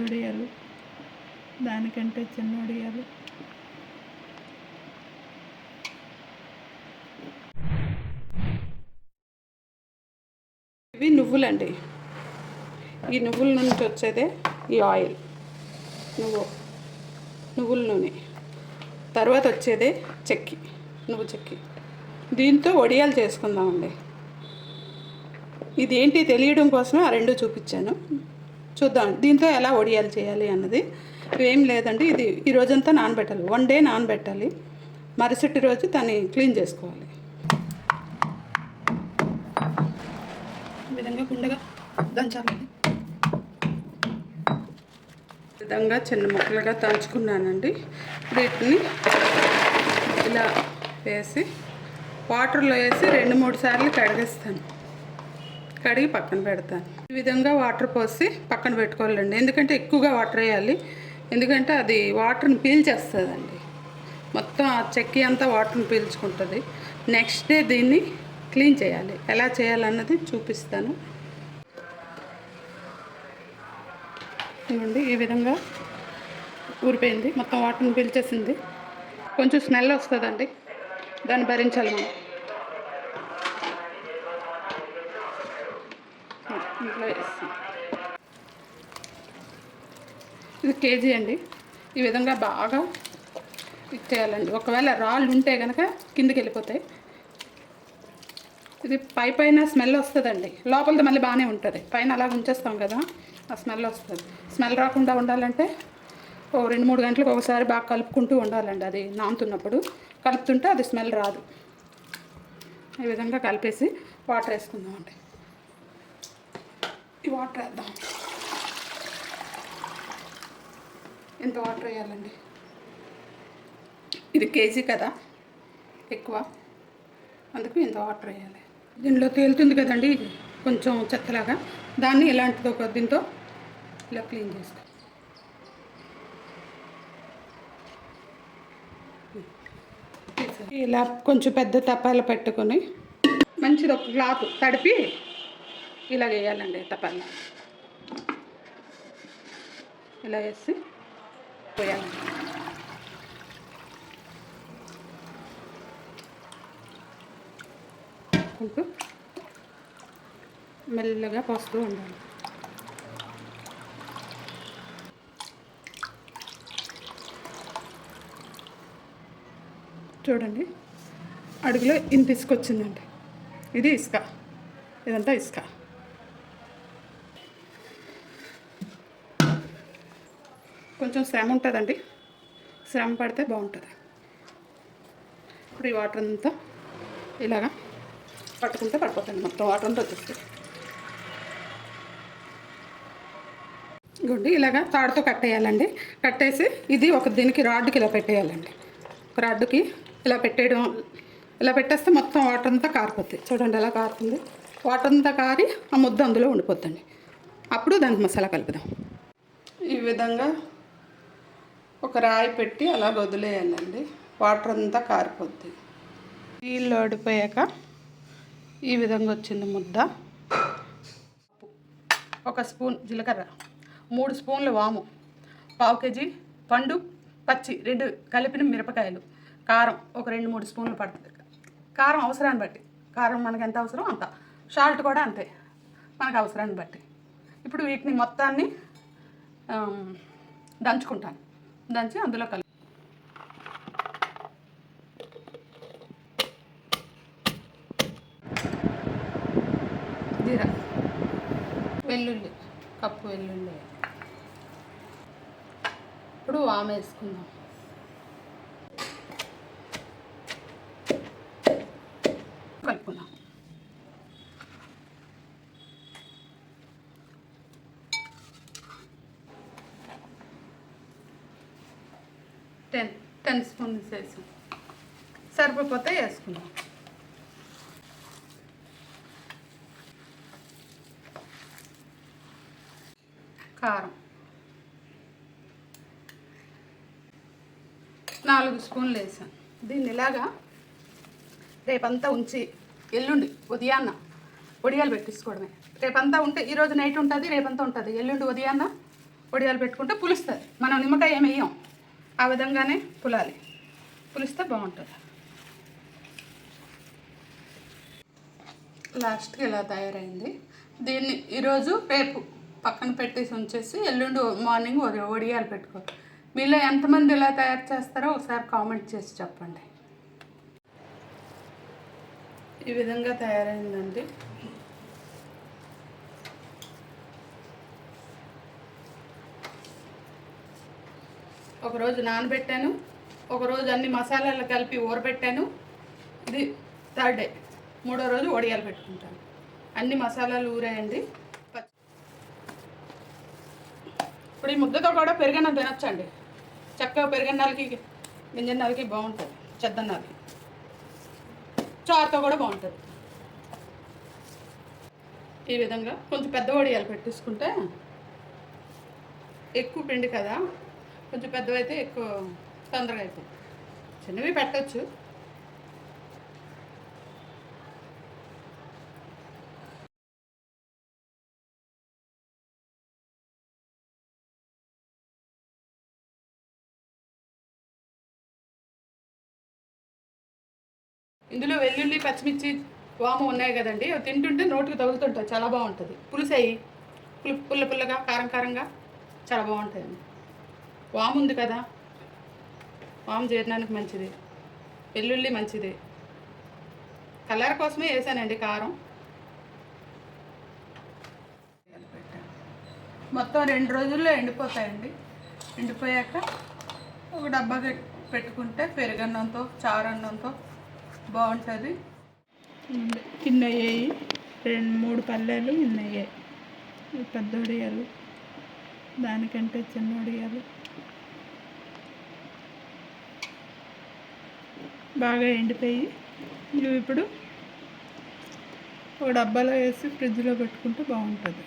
వడియాలు, దానికంటే చిన్న వడియాలు. ఇవి నువ్వులండి. ఈ నువ్వుల నుంచి వచ్చేదే ఈ ఆయిల్, నువ్వుల నూనె. తర్వాత వచ్చేదే నువ్వు చెక్కి. దీంతో వడియాలు చేసుకుందామండి. ఇదేంటి తెలియడం కోసమే ఆ రెండు చూపించాను. చూద్దాం దీంతో ఎలా వడియాలు చేయాలి అన్నది. ఏం లేదండి, ఇది ఈ రోజంతా నానబెట్టాలి, 1 డే నానబెట్టాలి. మరుసటి రోజు దాన్ని క్లీన్ చేసుకోవాలి. ఈ విధంగా గుండెగా దంచాలి. ఈ విధంగా చిన్న ముక్కలుగా దంచుకున్నానండి. వీటిని ఇలా వేసి వాటర్లో వేసి 2-3 సార్లు కడిగిస్తాను. కడిగి పక్కన పెడతాను. ఈ విధంగా వాటర్ పోసి పక్కన పెట్టుకోవాలండి. ఎందుకంటే ఎక్కువగా వాటర్ వేయాలి, ఎందుకంటే అది వాటర్ని పీల్చేస్తుందండి. మొత్తం ఆ చెక్కి అంతా వాటర్ని పీల్చుకుంటుంది. నెక్స్ట్ డే దీన్ని క్లీన్ చేయాలి. ఎలా చేయాలన్నది చూపిస్తాను. ఇవ్వండి, ఈ విధంగా ఊరిపోయింది, మొత్తం వాటర్ని పీల్చేసింది. కొంచెం స్మెల్ వస్తుందండి, దాన్ని భరించాలి మనం. ఇంట్లో వేస్తాం. ఇది కేజీ అండి. ఈ విధంగా బాగా ఇచ్చేయాలండి. ఒకవేళ రాళ్ళు ఉంటే కనుక కిందికి వెళ్ళిపోతాయి. ఇది పైన స్మెల్ వస్తుందండి, లోపలిది మళ్ళీ బాగానే ఉంటుంది. పైన అలా ఉంచేస్తాం కదా, ఆ స్మెల్ వస్తుంది. స్మెల్ రాకుండా ఉండాలంటే 2-3 గంటలకు ఒకసారి బాగా కలుపుకుంటూ ఉండాలండి. అది నానుతున్నప్పుడు కలుపుతుంటే అది స్మెల్ రాదు. ఈ విధంగా కలిపేసి వాటర్ వేసుకుందామండి. ఈ వాటర్ వేద్దాం. ఎంత వాటర్ వేయాలండి? ఇది కేజీ కదా, ఎక్కువ, అందుకు ఇంత వాటర్ వేయాలి. దీనిలో తేలుతుంది కదండి కొంచెం చెత్తలాగా, దాన్ని ఇలాంటిది ఒక దీంతో ఇలా క్లీన్ చేసుకో. ఇలా కొంచెం పెద్ద తపాలు పెట్టుకొని మంచిది ఒక క్లాత్ తడిపి ఇలా వేయాలండి. తపాలు ఇలా వేసి పోయాలి. కుంటూ మెల్లగా పోస్తూ ఉండాలి. చూడండి, అడుగులో ఇంత ఇసుక వచ్చిందండి. ఇది ఇసుక, ఇదంతా ఇసుక. కొంచెం శ్రమ ఉంటుందండి, శ్రమ పడితే బాగుంటుంది. ఇప్పుడు ఈ వాటర్ అంతా ఇలాగా పట్టుకుంటే పడిపోతుంది, మొత్తం వాటర్ అంతా వచ్చేస్తుంది. ఇదిగోండి, ఇలాగా తాడుతో కట్టేయాలండి. కట్టేసి ఇది ఒక దీనికి రాడ్డుకి ఇలా పెట్టేయాలండి. ఒక రాడ్డుకి ఇలా పెట్టేయడం, ఇలా పెట్టేస్తే మొత్తం వాటర్ అంతా కారిపోతుంది. చూడండి ఎలా కారుతుంది. వాటర్ అంతా కారి ఆ ముద్ద అందులో ఉండిపోతుంది. అప్పుడు దానికి మసాలా కలుపుదాం. ఈ విధంగా ఒక రాయి పెట్టి అలా వదిలేయాలండి, వాటర్ అంతా కారిపోద్ది. నీళ్ళు ఓడిపోయాక ఈ విధంగా వచ్చింది ముద్ద. 1 స్పూన్ జీలకర్ర, 3 స్పూన్లు వాము, 1/2 కేజీ పండు పచ్చి 2 కలిపిన మిరపకాయలు, కారం ఒక 2-3 స్పూన్లు పడుతుంది. కారం అవసరాన్ని బట్టి, కారం మనకు ఎంత అవసరం అంత, సాల్ట్ కూడా అంతే మనకు అవసరాన్ని బట్టి. ఇప్పుడు వీటిని మొత్తాన్ని దంచుకుంటాను. దంచి అందులో కలిపి జీరా, వెల్లుల్లి, కప్పు వెల్లుల్లి. ఇప్పుడు వాము వేసుకుందాం. కలుపుకుందాం. టెన్ స్పూన్స్ వేసాం, సరిపోతే వేసుకుందాం. కారం 4 స్పూన్లు వేసాను. దీన్ని ఇలాగా రేపంతా ఉంచి ఎల్లుండి ఉదయాన్న వడియాలు పెట్టించుకోవడమే. రేపంతా ఉంటే ఈరోజు నైట్ ఉంటుంది, రేపంతా ఉంటుంది. ఎల్లుండి ఉదయాన్న వడియాలు పెట్టుకుంటే పులుస్తుంది. మనం నిమ్మకాయ ఏమి వేయం, ఆ విధంగానే పులాలి, పులిస్తే బాగుంటుంది. లాస్ట్కి ఇలా తయారైంది. దీన్ని ఈరోజు రేపు పక్కన పెట్టేసి ఉంచేసి ఎల్లుండి మార్నింగ్ వడియాలు పెట్టుకో. మీలో ఎంతమంది ఇలా తయారు చేస్తారో ఒకసారి కామెంట్ చేసి చెప్పండి. ఈ విధంగా తయారైందండి. ఒకరోజు నానబెట్టాను, ఒకరోజు అన్ని మసాలాలు కలిపి ఊరబెట్టాను. ఇది థర్డ్ డే, మూడో రోజు వడియాలు పెట్టుకుంటాను. అన్ని మసాలాలు ఊరాయండి. ఇప్పుడు ఈ ముద్దతో కూడా పెరుగన్నం తినొచ్చండి. చక్కగా పెరుగన్నాలకి గింజన్నాలకి బాగుంటుంది, చెద్దన్నాలకి చారుతో కూడా బాగుంటుంది. ఈ విధంగా కొంచెం పెద్ద వడియాలు పెట్టేసుకుంటే, ఎక్కువ పిండి కదా, కొంచెం పెద్దవైతే ఎక్కువ తొందరగా అయిపోతుంది. చిన్నవి పెట్టచ్చు. ఇందులో వెల్లుల్లి, పచ్చిమిర్చి, వాము ఉన్నాయి కదండి, అవి తింటుంటే నోటికి తగులుతుంటాయి, చాలా బాగుంటుంది. పులుసయి పుల్లగా కారం కారంగా చాలా బాగుంటుంది. వాము ఉంది కదా, వాము జీర్ణానికి మంచిది, వెల్లుల్లి మంచిది. కలర్ కోసమే వేసానండి కారం. మొత్తం 2 రోజుల్లో ఎండిపోతాయండి. ఎండిపోయాక ఒక డబ్బా పెట్టుకుంటే పెరుగన్నంతో చారన్నంతో బాగుంటుంది. ఇన్ని అయ్యాయి, 2-3 పల్లెలు ఇన్ని అయ్యాయి. పెద్ద వడియాలు, దానికంటే చిన్న వడియాలు బాగా ఎండిపోయి ఇవి ఇప్పుడు ఒక డబ్బాలో వేసి ఫ్రిడ్జ్లో పెట్టుకుంటే బాగుంటుంది.